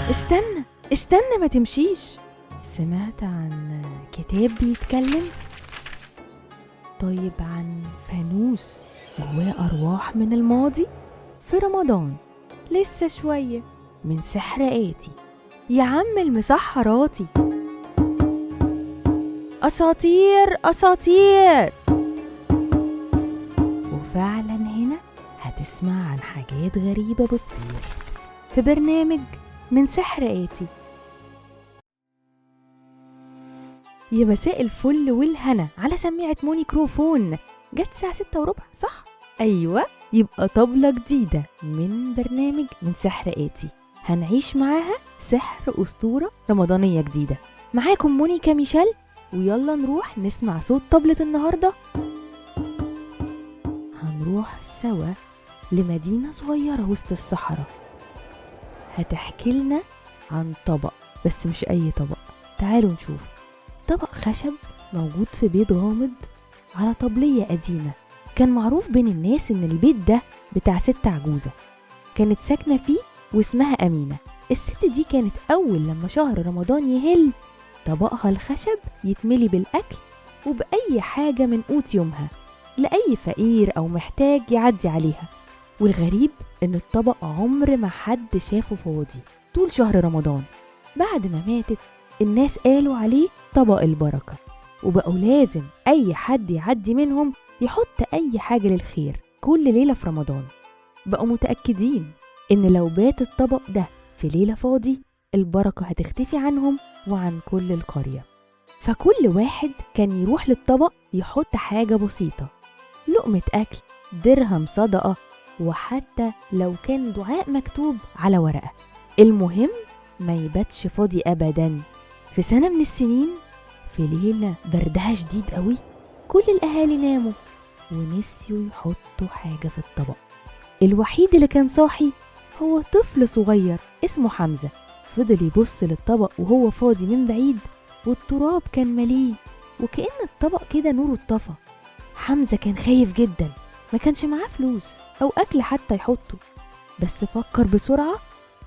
استنى استنى ما تمشيش. سمعت عن كتاب بيتكلم؟ طيب عن فانوس جواه أرواح من الماضي في رمضان لسه شوية من سحر آتي. يا عم المسحراتي، أساطير أساطير. وفعلا هنا هتسمع عن حاجات غريبة بتطير في برنامج من سحر آتي. يا مساء الفل والهنا على سميعة مونيكروفون. جت الساعة 6:15 صح؟ أيوة، يبقى طبلة جديدة من برنامج من سحر آتي هنعيش معاها سحر أسطورة رمضانية جديدة. معاكم مونيكا ميشيل، ويلا نروح نسمع صوت طبلة النهاردة. هنروح سوا لمدينة صغيرة وسط الصحراء، هتحكي لنا عن طبق، بس مش أي طبق. تعالوا نشوف. طبق خشب موجود في بيت غامض على طبلية قديمة. كان معروف بين الناس إن البيت ده بتاع ست عجوزة كانت ساكنة فيه واسمها أمينة. الست دي كانت أول لما شهر رمضان يهل طبقها الخشب يتملي بالأكل وبأي حاجة من قوت يومها لأي فقير أو محتاج يعدي عليها. والغريب إن الطبق عمر ما حد شافه فاضي طول شهر رمضان. بعد ما ماتت الناس قالوا عليه طبق البركة، وبقوا لازم أي حد يعدي منهم يحط أي حاجة للخير كل ليلة في رمضان. بقوا متأكدين إن لو بات الطبق ده في ليلة فاضي البركة هتختفي عنهم وعن كل القرية. فكل واحد كان يروح للطبق يحط حاجة بسيطة، لقمة أكل، درهم صدقة، وحتى لو كان دعاء مكتوب على ورقة. المهم ما يباتش فاضي أبداً. في سنة من السنين، في ليلة بردها شديد قوي، كل الأهالي ناموا ونسيوا يحطوا حاجة في الطبق. الوحيد اللي كان صاحي هو طفل صغير اسمه حمزة. فضل يبص للطبق وهو فاضي من بعيد، والتراب كان مليه وكأن الطبق كده نوره اتطفى. حمزة كان خايف جدا، ما كانش معاه فلوس أو أكل حتى يحطه، بس فكر بسرعة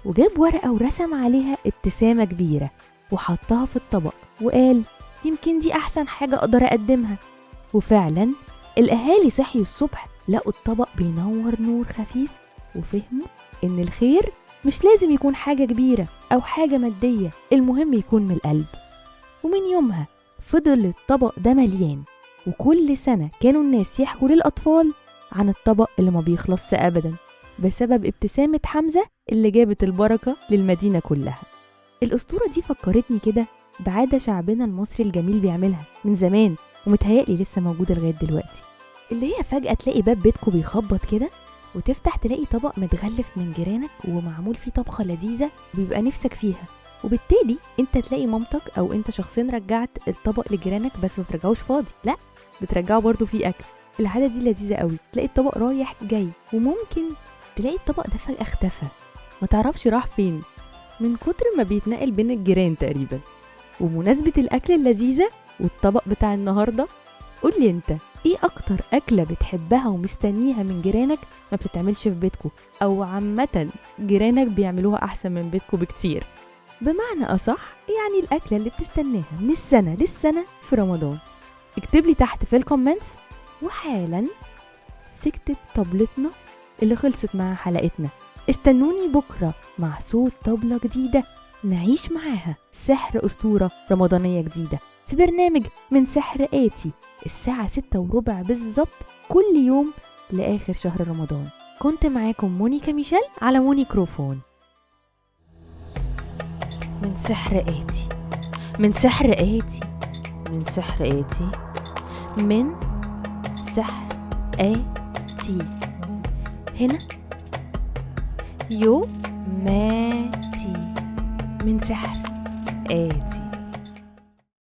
وجاب ورقة ورسم عليها ابتسامة كبيرة وحطها في الطبق وقال يمكن دي أحسن حاجة أقدر أقدمها. وفعلا الأهالي صحيوا الصبح لقوا الطبق بينور نور خفيف، وفهموا إن الخير مش لازم يكون حاجة كبيرة أو حاجة مادية، المهم يكون من القلب. ومن يومها فضل الطبق ده مليان، وكل سنة كانوا الناس يحكوا للأطفال عن الطبق اللي ما بيخلصش أبدا بسبب ابتسامة حمزة اللي جابت البركة للمدينة كلها. الأسطورة دي فكرتني كده بعادة شعبنا المصري الجميل بيعملها من زمان، ومتهيألي لسه موجودة لغاية دلوقتي، اللي هي فجأة تلاقي باب بيتكو بيخبط كده وتفتح تلاقي طبق متغلف من جيرانك ومعمول فيه طبخة لذيذة وبيبقى نفسك فيها، وبالتالي انت تلاقي مامتك او انت شخصيا رجعت الطبق لجيرانك، بس ما بترجعوش فاضي، لا بترجعه برضو فيه أكل. العادة دي لذيذة قوي. تلاقي الطبق رايح جاي، وممكن تلاقي الطبق ده فجأة اختفى، ما تعرفش راح فين من كتر ما بيتنقل بين الجيران تقريبا. ومناسبة الأكل اللذيذة والطبق بتاع النهاردة، قولي انت ايه اكتر أكلة بتحبها ومستنيها من جيرانك ما بتتعملش في بيتكو، او عامة جيرانك بيعملوها احسن من بيتكو بكتير؟ بمعنى اصح يعني الأكلة اللي بتستناها من السنة للسنة في رمضان. اكتب لي تحت في الكومنتس. وحالا سكتت طبلتنا اللي خلصت مع حلقتنا. استنوني بكرة مع صوت طبلة جديدة نعيش معاها سحر أسطورة رمضانية جديدة في برنامج من سحر آتي الساعة 6:15 بالظبط كل يوم لآخر شهر رمضان. كنت معاكم مونيكا ميشيل على مونيكروفون. من سحر آتي، من سحر آتي، من سحر آتي، من سحر آتي. هنا يوماتي من سحر آتي.